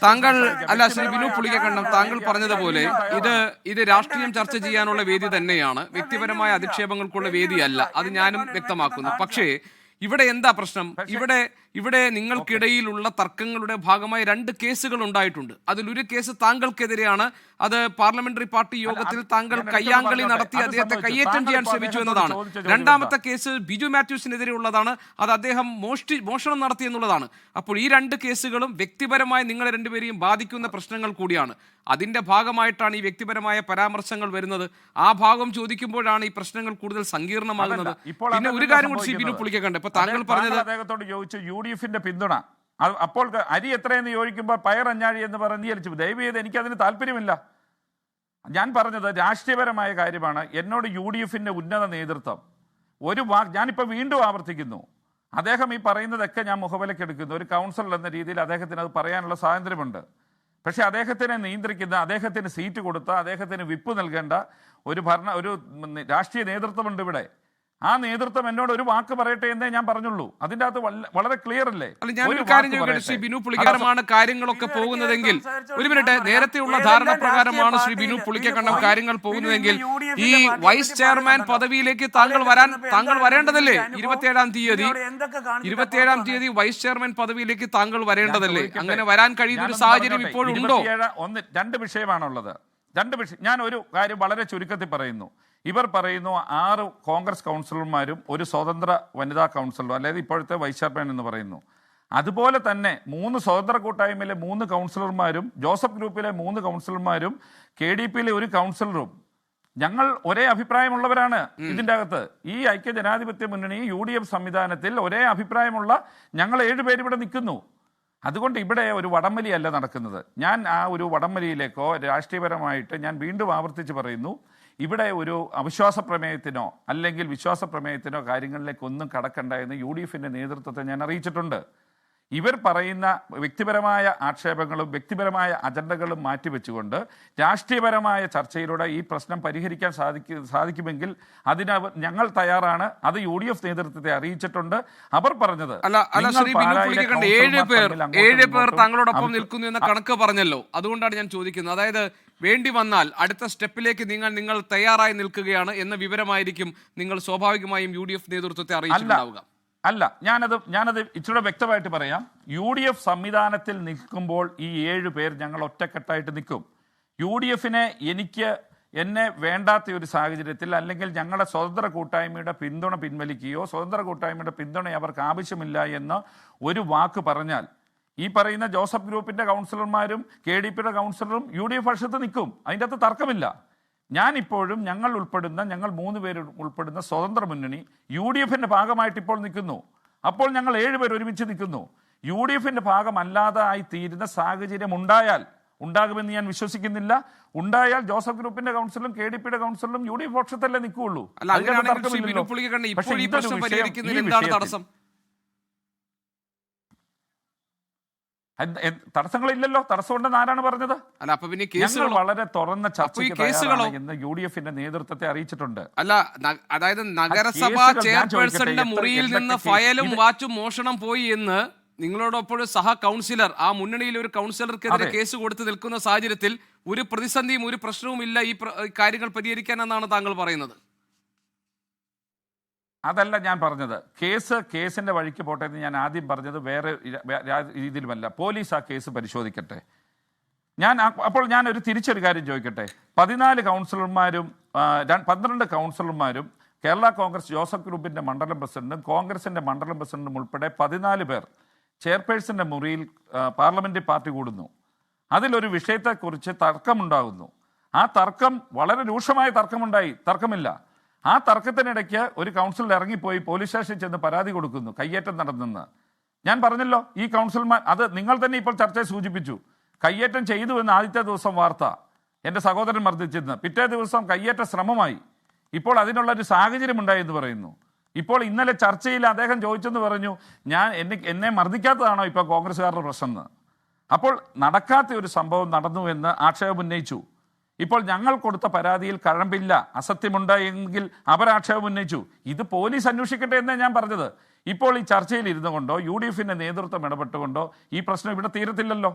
താങ്കൾ അല്ല ശ്രീ ബിനു പുളിക്കക്കണ്ടം താങ്കൾ പറഞ്ഞതുപോലെ ഇത് രാഷ്ട്രീയം ചർച്ച ചെയ്യാനുള്ള വേദി തന്നെയാണ്, വ്യക്തിപരമായ അധിക്ഷേപങ്ങൾക്കുള്ള വേദിയല്ല, അത് ഞാനും വ്യക്തമാക്കുന്നു. പക്ഷേ ഇവിടെ എന്താ പ്രശ്നം? ഇവിടെ നിങ്ങൾക്കിടയിലുള്ള തർക്കങ്ങളുടെ ഭാഗമായി 2 കേസുകൾ ഉണ്ടായിട്ടുണ്ട്. അതിലൊരു കേസ് താങ്കൾക്കെതിരെയാണ്. അത് പാർലമെന്ററി പാർട്ടി യോഗത്തിൽ താങ്കൾ കയ്യാങ്കളി നടത്തി അദ്ദേഹത്തെ കയ്യേറ്റം ചെയ്യാൻ ശ്രമിച്ചു എന്നതാണ്. രണ്ടാമത്തെ കേസ് ബിജു മാത്യൂസിനെതിരെയുള്ളതാണ്. അത് അദ്ദേഹം മോഷണം നടത്തി എന്നുള്ളതാണ്. അപ്പോൾ ഈ 2 കേസുകളും വ്യക്തിപരമായി നിങ്ങളെ രണ്ടുപേരെയും ബാധിക്കുന്ന പ്രശ്നങ്ങൾ കൂടിയാണ്. അതിന്റെ ഭാഗമായിട്ടാണ് ഈ വ്യക്തിപരമായ പരാമർശങ്ങൾ വരുന്നത്. ആ ഭാഗം ചോദിക്കുമ്പോഴാണ് ഈ പ്രശ്നങ്ങൾ കൂടുതൽ സങ്കീർണമാകുന്നത്. പിന്നെ ഒരു കാര്യം കൂടി ശ്രീ ബിനു പുളിക്കക്കണ്ടം, ഇപ്പൊ താങ്കൾ പറഞ്ഞത് അദ്ദേഹത്തോട് ചോദിച്ചു UDF-ന്റെ പിന്തുണ, അപ്പോൾ അരി എത്രയെന്ന് ചോദിക്കുമ്പോൾ പയർ അഞ്ഞാഴി എന്ന് പറഞ്ഞ് ദയവ് ചെയ്ത് എനിക്കതിന് താല്പര്യമില്ല. ഞാൻ പറഞ്ഞത് രാഷ്ട്രീയപരമായ കാര്യമാണ്. എന്നോട് UDF-ന്റെ ഉന്നത നേതൃത്വം ഞാനിപ്പോൾ വീണ്ടും ആവർത്തിക്കുന്നു, അദ്ദേഹം ഈ പറയുന്നതൊക്കെ ഞാൻ മുഖവിലക്കെടുക്കുന്നു. ഒരു കൗൺസിലർ എന്ന രീതിയിൽ അദ്ദേഹത്തിന് അത് പറയാനുള്ള സ്വാതന്ത്ര്യമുണ്ട്. പക്ഷെ അദ്ദേഹത്തിനെ നിയന്ത്രിക്കുന്ന, അദ്ദേഹത്തിന് സീറ്റ് കൊടുത്ത, അദ്ദേഹത്തിന് വിപ്പ് നൽകേണ്ട ഒരു രാഷ്ട്രീയ നേതൃത്വമുണ്ട് ഇവിടെ. ആ നേതൃത്വം എന്നോട് ഒരു വാക്ക് പറയട്ടെ എന്നേ ഞാൻ പറഞ്ഞുള്ളൂ. അതിന്റെ അകത്ത് വളരെ ക്ലിയർ അല്ലേ? ശ്രീ ബിനു പുളിക്കരമാണ് കാര്യങ്ങളൊക്കെ പോകുന്നതെങ്കിൽ, ഒരു മിനിറ്റ്, നേരത്തെയുള്ള ധാരണ പ്രകാരമാണ് ശ്രീ ബിനു പുളിക്കക്കണ്ടം കാര്യങ്ങൾ പോകുന്നതെങ്കിൽ ഈ വൈസ് ചെയർമാൻ പദവിയിലേക്ക് താങ്കൾ വരേണ്ടതല്ലേ? 27-ാം തീയതി വൈസ് ചെയർമാൻ പദവിയിലേക്ക് താങ്കൾ വരേണ്ടതല്ലേ? അങ്ങനെ വരാൻ കഴിയുന്ന ഒരു സാഹചര്യം ഇപ്പോഴുണ്ടോ? 2 വിഷയമാണുള്ളത്. 2 വിഷയം. ഞാൻ ഒരു കാര്യം വളരെ ചുരുക്കത്തിൽ പറയുന്നു. ഇവർ പറയുന്നു 6 കോൺഗ്രസ് കൗൺസിലർമാരും ഒരു സ്വതന്ത്ര വനിതാ കൗൺസിലറും, അതായത് ഇപ്പോഴത്തെ വൈസ് ചെയർമാൻ എന്ന് പറയുന്നു. അതുപോലെ തന്നെ 3 സ്വതന്ത്ര കൂട്ടായ്മയിലെ 3 കൗൺസിലർമാരും, ജോസഫ് ഗ്രൂപ്പിലെ 3 കൗൺസിലർമാരും, KDP-യിലെ ഒരു കൗൺസിലറും, ഞങ്ങൾ ഒരേ അഭിപ്രായമുള്ളവരാണ്. ഇതിൻ്റെ അകത്ത് ഈ ഐക്യജനാധിപത്യ മുന്നണി UDF സംവിധാനത്തിൽ ഒരേ അഭിപ്രായമുള്ള ഞങ്ങൾ 7 പേര് ഇവിടെ നിൽക്കുന്നു. അതുകൊണ്ട് ഇവിടെ ഒരു വടംവലിയല്ല നടക്കുന്നത്. ഞാൻ ആ ഒരു വടംവലിയിലേക്കോ രാഷ്ട്രീയപരമായിട്ട് ഞാൻ വീണ്ടും ആവർത്തിച്ച് പറയുന്നു, ഇവിടെ ഒരു അവിശ്വാസ പ്രമേയത്തിനോ അല്ലെങ്കിൽ വിശ്വാസ പ്രമേയത്തിനോ കാര്യങ്ങളിലേക്കൊന്നും കടക്കണ്ട എന്ന് UDF-ന്റെ നേതൃത്വത്തെ ഞാൻ അറിയിച്ചിട്ടുണ്ട്. ഇവർ പറയുന്ന വ്യക്തിപരമായ ആക്ഷേപങ്ങളും വ്യക്തിപരമായ അജണ്ടകളും മാറ്റിവെച്ചുകൊണ്ട് രാഷ്ട്രീയപരമായ ചർച്ചയിലൂടെ ഈ പ്രശ്നം പരിഹരിക്കാൻ സാധിക്കുമെങ്കിൽ അതിന് ഞങ്ങൾ തയ്യാറാണ്. അത് UDF നേതൃത്വത്തെ അറിയിച്ചിട്ടുണ്ട്. അവർ പറഞ്ഞത് 7 പേർ താങ്കളോടൊപ്പം നിൽക്കുന്നു എന്ന കണക്ക് പറഞ്ഞല്ലോ. അതുകൊണ്ടാണ് ഞാൻ ചോദിക്കുന്നത്. അതായത് വേണ്ടി വന്നാൽ അടുത്ത സ്റ്റെപ്പിലേക്ക് നിങ്ങൾ തയ്യാറായി നിൽക്കുകയാണ് എന്ന വിവരമായിരിക്കും നിങ്ങൾ സ്വാഭാവികമായും UDF നേതൃത്വത്തെ അറിയിച്ചിട്ടുണ്ടാവുക. അല്ല, ഞാനത് ഇച്ചിരി വ്യക്തമായിട്ട് പറയാം. UDF സംവിധാനത്തിൽ നിൽക്കുമ്പോൾ ഈ 7 പേർ ഞങ്ങൾ ഒറ്റക്കെട്ടായിട്ട് നിൽക്കും. UDF-നെ എന്നെ വേണ്ടാത്ത ഒരു സാഹചര്യത്തിൽ, അല്ലെങ്കിൽ ഞങ്ങളുടെ സ്വതന്ത്ര കൂട്ടായ്മയുടെ പിന്തുണ പിൻവലിക്കുകയോ സ്വതന്ത്ര കൂട്ടായ്മയുടെ പിന്തുണ അവർക്ക് ആവശ്യമില്ല എന്ന് ഒരു വാക്ക് പറഞ്ഞാൽ, ഈ പറയുന്ന ജോസഫ് ഗ്രൂപ്പിന്റെ കൗൺസിലർമാരും KDP-യുടെ കൗൺസിലറും UDF പക്ഷത്ത് നിൽക്കും. അതിൻ്റെ അകത്ത് തർക്കമില്ല. ഞാനിപ്പോഴും ഞങ്ങൾ 3 പേര് ഉൾപ്പെടുന്ന സ്വതന്ത്ര മുന്നണി UDF-ന്റെ ഭാഗമായിട്ട് ഇപ്പോൾ നിൽക്കുന്നു. അപ്പോൾ ഞങ്ങൾ 7 പേർ ഒരുമിച്ച് നിൽക്കുന്നു. UDF-ന്റെ ഭാഗമല്ലാതായി തീരുന്ന സാഹചര്യം ഉണ്ടാകുമെന്ന് ഞാൻ വിശ്വസിക്കുന്നില്ല. ഉണ്ടായാൽ ജോസഫ് ഗ്രൂപ്പിന്റെ കൗൺസിലും KDP-യുടെ കൗൺസിലും UDF പക്ഷത്തല്ലേ നിൽക്കുകയുള്ളൂ. തടസ്സങ്ങളില്ലല്ലോ. തടസ്സമുണ്ടെന്ന് ആരാണ് പറഞ്ഞത്? ഞങ്ങൾ വളരെ തുറന്ന ചർച്ചയ്ക്ക് എന്ന് UDF-ന്റെ നേതൃത്വത്തെ അറിയിച്ചിട്ടുണ്ട്. അതായത് നഗരസഭാ ചെയർപേഴ്സന്റെ മുറിയിൽ നിന്ന് ഫയലും വാച്ചും മോഷണം പോയി എന്ന് നിങ്ങളോടൊപ്പം സഹ കൗൺസിലർ, ആ മുന്നണിയിലെ ഒരു കൗൺസിലർക്കെതിരെ കേസ് കൊടുത്ത് നിൽക്കുന്ന സാഹചര്യത്തിൽ ഒരു പ്രതിസന്ധിയും ഒരു പ്രശ്നവും ഇല്ല ഈ കാര്യങ്ങൾ പരിഹരിക്കാൻ എന്നാണ് താങ്കൾ പറയുന്നത്. അതല്ല ഞാൻ പറഞ്ഞത്. കേസിന്റെ വഴിക്ക് പോട്ടെ എന്ന് ഞാൻ ആദ്യം പറഞ്ഞത് വേറെ രീതിയിലുമല്ല. പോലീസ് ആ കേസ് പരിശോധിക്കട്ടെ. അപ്പോൾ ഞാൻ തിരിച്ചൊരു കാര്യം ചോദിക്കട്ടെ. 14 കൗൺസിലർമാരും 12 കൗൺസിലർമാരും കേരള കോൺഗ്രസ് ജോസഫ് ഗ്രൂപ്പിന്റെ മണ്ഡലം പ്രസിഡന്റും കോൺഗ്രസിന്റെ മണ്ഡലം പ്രസിഡന്റും ഉൾപ്പെടെ 14 പേർ ചെയർപേഴ്സന്റെ മുറിയിൽ പാർലമെന്ററി പാർട്ടി കൂടുന്നു. അതിലൊരു വിഷയത്തെക്കുറിച്ച് തർക്കമുണ്ടാകുന്നു. ആ തർക്കം വളരെ രൂക്ഷമായ തർക്കമില്ല. ആ തർക്കത്തിനിടയ്ക്ക് ഒരു കൗൺസിലർ ഇറങ്ങിപ്പോയി പോലീസ് സ്റ്റേഷനിൽ ചെന്ന് പരാതി കൊടുക്കുന്നു, കയ്യേറ്റം നടന്നെന്ന്. ഞാൻ പറഞ്ഞല്ലോ, ഈ കൗൺസിലർമാർ, അത് നിങ്ങൾ തന്നെ ഇപ്പോൾ ചർച്ചയെ സൂചിപ്പിച്ചു, കയ്യേറ്റം ചെയ്തു എന്ന് ആദ്യത്തെ ദിവസം വാർത്ത, എൻ്റെ സഹോദരൻ മർദ്ദിച്ചെന്ന്. പിറ്റേ ദിവസം കയ്യേറ്റ ശ്രമമായി. ഇപ്പോൾ അതിനുള്ളൊരു സാഹചര്യം ഉണ്ടായി എന്ന് പറയുന്നു. ഇപ്പോൾ ഇന്നലെ ചർച്ചയിൽ അദ്ദേഹം ചോദിച്ചെന്ന് പറഞ്ഞു, എന്നെ മർദ്ദിക്കാത്തതാണോ ഇപ്പോൾ കോൺഗ്രസ്സുകാരുടെ പ്രശ്നം എന്ന്. അപ്പോൾ നടക്കാത്ത ഒരു സംഭവം നടന്നു എന്ന് ആക്ഷേപം ഉന്നയിച്ചു. ഇപ്പോൾ ഞങ്ങൾ കൊടുത്ത പരാതിയിൽ കഴമ്പില്ല, അസത്യമുണ്ടായെങ്കിൽ അവർ ആക്ഷേപം ഉന്നയിച്ചു. ഇത് പോലീസ് അന്വേഷിക്കട്ടെ എന്നേ ഞാൻ പറഞ്ഞത്. ഇപ്പോൾ ഈ ചർച്ചയിൽ ഇരുന്നു കൊണ്ടോ UDF-ന്റെ നേതൃത്വം ഇടപെട്ടുകൊണ്ടോ ഈ പ്രശ്നം ഇവിടെ തീരത്തില്ലല്ലോ.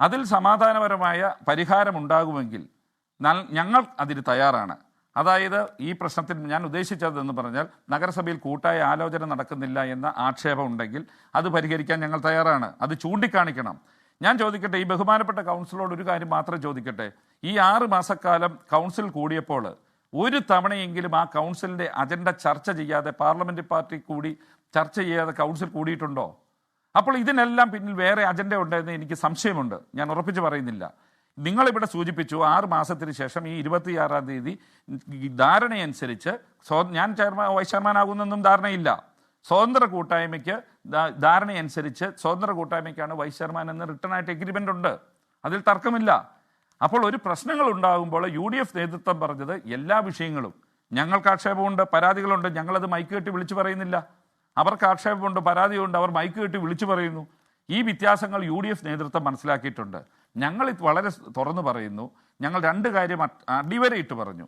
അതിൽ സമാധാനപരമായ പരിഹാരം ഉണ്ടാകുമെങ്കിൽ ഞങ്ങൾ അതിന് തയ്യാറാണ്. അതായത് ഈ പ്രശ്നത്തിൽ ഞാൻ ഉദ്ദേശിച്ചതെന്ന് പറഞ്ഞാൽ നഗരസഭയിൽ കൂട്ടായ ആലോചന നടക്കുന്നില്ല എന്ന ആക്ഷേപം ഉണ്ടെങ്കിൽ അത് പരിഹരിക്കാൻ ഞങ്ങൾ തയ്യാറാണ്. അത് ചൂണ്ടിക്കാണിക്കണം. ഞാൻ ചോദിക്കട്ടെ, ഈ ബഹുമാനപ്പെട്ട കൗൺസിലോട് ഒരു കാര്യം മാത്രം ചോദിക്കട്ടെ. ഈ 6 മാസക്കാലം കൗൺസിൽ കൂടിയപ്പോൾ ഒരു തവണയെങ്കിലും ആ കൗൺസിലിൻ്റെ അജണ്ട ചർച്ച ചെയ്യാതെ പാർലമെന്റ് പാർട്ടി കൂടി ചർച്ച ചെയ്യാതെ കൗൺസിൽ കൂടിയിട്ടുണ്ടോ? അപ്പോൾ ഇതിനെല്ലാം പിന്നിൽ വേറെ അജണ്ട ഉണ്ടെന്ന് എനിക്ക് സംശയമുണ്ട്. ഞാൻ ഉറപ്പിച്ച് പറയുന്നില്ല. നിങ്ങളിവിടെ സൂചിപ്പിച്ചു 6 മാസത്തിന് ശേഷം ഈ 26-ാം തീയതി ധാരണയനുസരിച്ച് ഞാൻ വൈസ് ചെയർമാനാകുന്നൊന്നും ധാരണയില്ല. സ്വതന്ത്ര കൂട്ടായ്മയ്ക്ക് ധാരണയനുസരിച്ച് സ്വതന്ത്ര കൂട്ടായ്മയ്ക്കാണ് വൈസ് ചെയർമാൻ എന്ന് റിട്ടേൺ ആയിട്ട് എഗ്രിമെൻ്റ് ഉണ്ട്. അതിൽ തർക്കമില്ല. അപ്പോൾ ഒരു പ്രശ്നങ്ങൾ ഉണ്ടാകുമ്പോൾ UDF നേതൃത്വം പറഞ്ഞത് എല്ലാ വിഷയങ്ങളും ഞങ്ങൾക്ക് ആക്ഷേപമുണ്ട്, പരാതികളുണ്ട്, ഞങ്ങളത് മൈക്ക് കെട്ടി വിളിച്ചു പറയുന്നില്ല. അവർക്ക് ആക്ഷേപമുണ്ട്, പരാതിയുണ്ട്, അവർ മൈക്ക് കെട്ടി വിളിച്ചു പറയുന്നു. ഈ വ്യത്യാസങ്ങൾ UDF നേതൃത്വം മനസ്സിലാക്കിയിട്ടുണ്ട്. ഞങ്ങൾ ഇത് വളരെ തുറന്നു പറയുന്നു. ഞങ്ങൾ 2 കാര്യം അടിവരയിട്ട് പറഞ്ഞു.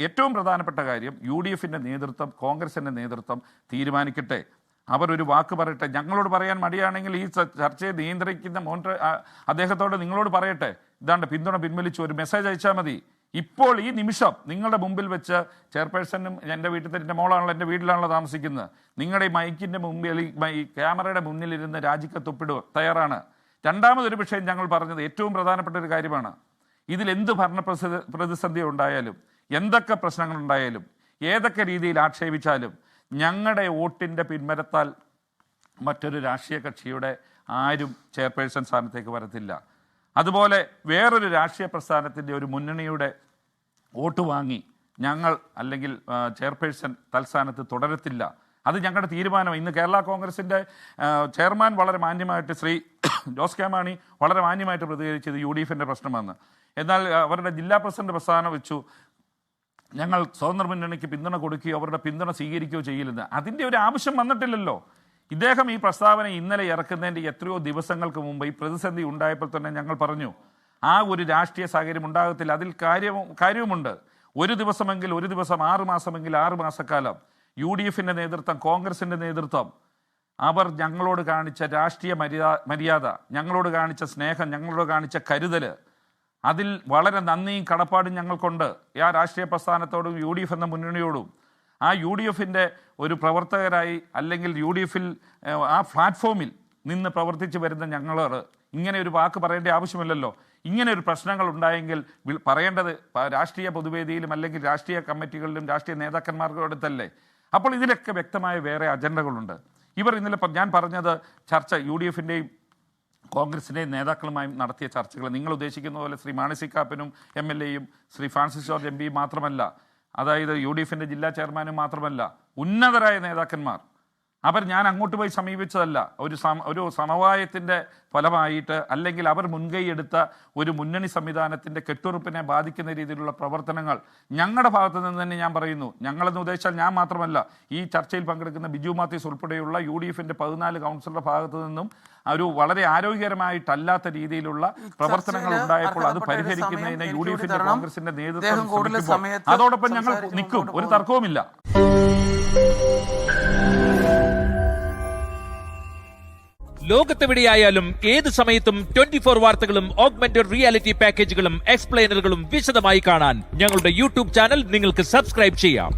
ഏറ്റവും പ്രധാനപ്പെട്ട കാര്യം UDFിൻ്റെ നേതൃത്വം, കോൺഗ്രസിൻ്റെ നേതൃത്വം തീരുമാനിക്കട്ടെ. അവരൊരു വാക്ക് പറയട്ടെ. ഞങ്ങളോട് പറയാൻ മടിയാണെങ്കിൽ ഈ ചർച്ചയെ നിയന്ത്രിക്കുന്ന അദ്ദേഹത്തോട് നിങ്ങളോട് പറയട്ടെ, ഇതാണ്ട് പിന്തുണ പിൻവലിച്ചു ഒരു മെസ്സേജ് അയച്ചാൽ മതി. ഇപ്പോൾ ഈ നിമിഷം നിങ്ങളുടെ മുമ്പിൽ വെച്ച് ചെയർപേഴ്സണും എൻ്റെ വീട്ടിൽ എൻ്റെ മോളാണല്ലോ, എൻ്റെ വീട്ടിലാണല്ലോ താമസിക്കുന്നത്, നിങ്ങളുടെ ഈ മൈക്കിൻ്റെ മുമ്പിൽ ഈ ക്യാമറയുടെ മുന്നിലിരുന്ന് രാജിക്കത്തൊപ്പിടുക തയ്യാറാണ്. രണ്ടാമതൊരു വിഷയം ഞങ്ങൾ പറഞ്ഞത് ഏറ്റവും പ്രധാനപ്പെട്ട ഒരു കാര്യമാണ്. ഇതിൽ എന്ത് ഭരണ പ്രതിസന്ധി ഉണ്ടായാലും, എന്തൊക്കെ പ്രശ്നങ്ങളുണ്ടായാലും, ഏതൊക്കെ രീതിയിൽ ആക്ഷേപിച്ചാലും ഞങ്ങളുടെ വോട്ടിൻ്റെ പിന്മരത്താൽ മറ്റൊരു രാഷ്ട്രീയ കക്ഷിയുടെ ആരും ചെയർപേഴ്സൺ സ്ഥാനത്തേക്ക് വരത്തില്ല. അതുപോലെ വേറൊരു രാഷ്ട്രീയ പ്രസ്ഥാനത്തിൻ്റെ ഒരു മുന്നണിയുടെ വോട്ട് വാങ്ങി ഞങ്ങൾ അല്ലെങ്കിൽ ചെയർപേഴ്സൺ തൽസ്ഥാനത്ത് തുടരത്തില്ല. അത് ഞങ്ങളുടെ തീരുമാനം. ഇന്ന് കേരള കോൺഗ്രസിൻ്റെ ചെയർമാൻ വളരെ മാന്യമായിട്ട് ശ്രീ ജോസ് കെ മാണി വളരെ മാന്യമായിട്ട് പ്രതികരിച്ചത് UDFിൻ്റെ പ്രശ്നമാണ്. എന്നാൽ അവരുടെ ജില്ലാ പ്രസിഡന്റ് പ്രസ്ഥാനം വെച്ചു ഞങ്ങൾ സ്വതന്ത്ര മുന്നണിക്ക് പിന്തുണ കൊടുക്കുകയോ അവരുടെ പിന്തുണ സ്വീകരിക്കുകയോ ചെയ്യില്ലെന്ന്. അതിൻ്റെ ഒരു ആവശ്യം വന്നിട്ടില്ലല്ലോ. ഇദ്ദേഹം ഈ പ്രസ്താവന ഇന്നലെ ഇറക്കുന്നതിൻ്റെ എത്രയോ ദിവസങ്ങൾക്ക് മുമ്പ് ഈ പ്രതിസന്ധി ഉണ്ടായപ്പോൾ തന്നെ ഞങ്ങൾ പറഞ്ഞു ആ ഒരു രാഷ്ട്രീയ സാഹചര്യം ഉണ്ടാകത്തില്ല. അതിൽ കാര്യവുമുണ്ട്. ഒരു ദിവസം 6 മാസമെങ്കിൽ 6 മാസക്കാലം UDFിൻ്റെ നേതൃത്വം, കോൺഗ്രസിൻ്റെ നേതൃത്വം അവർ ഞങ്ങളോട് കാണിച്ച രാഷ്ട്രീയ മര്യാദ, ഞങ്ങളോട് കാണിച്ച സ്നേഹം, ഞങ്ങളോട് കാണിച്ച കരുതൽ, അതിൽ വളരെ നന്ദിയും കടപ്പാടും ഞങ്ങൾക്കുണ്ട്. ആ രാഷ്ട്രീയ പ്രസ്ഥാനത്തോടും UDF എന്ന മുന്നണിയോടും. ആ UDFിൻ്റെ ഒരു പ്രവർത്തകരായി അല്ലെങ്കിൽ UDFിൽ ആ പ്ലാറ്റ്ഫോമിൽ നിന്ന് പ്രവർത്തിച്ച് വരുന്ന ഞങ്ങളോട് ഇങ്ങനെ ഒരു വാക്ക് പറയേണ്ട ആവശ്യമില്ലല്ലോ. ഇങ്ങനെ ഒരു പ്രശ്നങ്ങൾ ഉണ്ടായെങ്കിൽ പറയേണ്ടത് രാഷ്ട്രീയ പൊതുവേദിയിലും അല്ലെങ്കിൽ രാഷ്ട്രീയ കമ്മിറ്റികളിലും രാഷ്ട്രീയ നേതാക്കന്മാരുടെ അടുത്തല്ലേ. അപ്പോൾ ഇതിലൊക്കെ വ്യക്തമായ വേറെ അജണ്ടകളുണ്ട്. ഇവർ ഇന്നലെ ഞാൻ പറഞ്ഞത് ചർച്ച UDFിൻ്റെയും കോൺഗ്രസിൻ്റെയും നേതാക്കളുമായി നടത്തിയ ചർച്ചകൾ നിങ്ങൾ ഉദ്ദേശിക്കുന്ന പോലെ ശ്രീ മാണി സി കാപ്പനും MLAയും ശ്രീ ഫ്രാൻസിസ് ജോർജ് MP മാത്രമല്ല, അതായത് UDFിൻ്റെ ജില്ലാ ചെയർമാനും മാത്രമല്ല, ഉന്നതരായ നേതാക്കന്മാർ അവർ ഞാൻ അങ്ങോട്ട് പോയി സമീപിച്ചതല്ല. ഒരു സമവായത്തിൻ്റെ ഫലമായിട്ട് അല്ലെങ്കിൽ അവർ മുൻകൈ എടുത്ത ഒരു മുന്നണി സംവിധാനത്തിൻ്റെ കെട്ടുറപ്പിനെ ബാധിക്കുന്ന രീതിയിലുള്ള പ്രവർത്തനങ്ങൾ ഞങ്ങളുടെ ഭാഗത്തു നിന്ന് തന്നെ ഞാൻ പറയുന്നു. ഞങ്ങളെന്ന് ഉദ്ദേശിച്ചാൽ ഞാൻ മാത്രമല്ല, ഈ ചർച്ചയിൽ പങ്കെടുക്കുന്ന ബിജു മാത്യൂസ് ഉൾപ്പെടെയുള്ള UDFിൻ്റെ 14 കൗൺസിലറുടെ ഭാഗത്തു നിന്നും ഒരു വളരെ ആരോഗ്യകരമായിട്ടല്ലാത്ത രീതിയിലുള്ള പ്രവർത്തനങ്ങൾ ഉണ്ടായപ്പോൾ അത് പരിഹരിക്കുന്നതിന് UDFിൻ്റെ കോൺഗ്രസിൻ്റെ നേതൃത്വം അതോടൊപ്പം ഞങ്ങൾ നിൽക്കും. ഒരു തർക്കവുമില്ല. ലോകത്തെവിടെയായാലും ഏത് സമയത്തും 24 വാർത്തകളും ഓഗ്മെന്റഡ് റിയാലിറ്റി പാക്കേജുകളും എക്സ്പ്ലെയിനറുകളും വിശദമായി കാണാൻ ഞങ്ങളുടെ YouTube ചാനൽ നിങ്ങൾക്ക് സബ്സ്ക്രൈബ് ചെയ്യാം.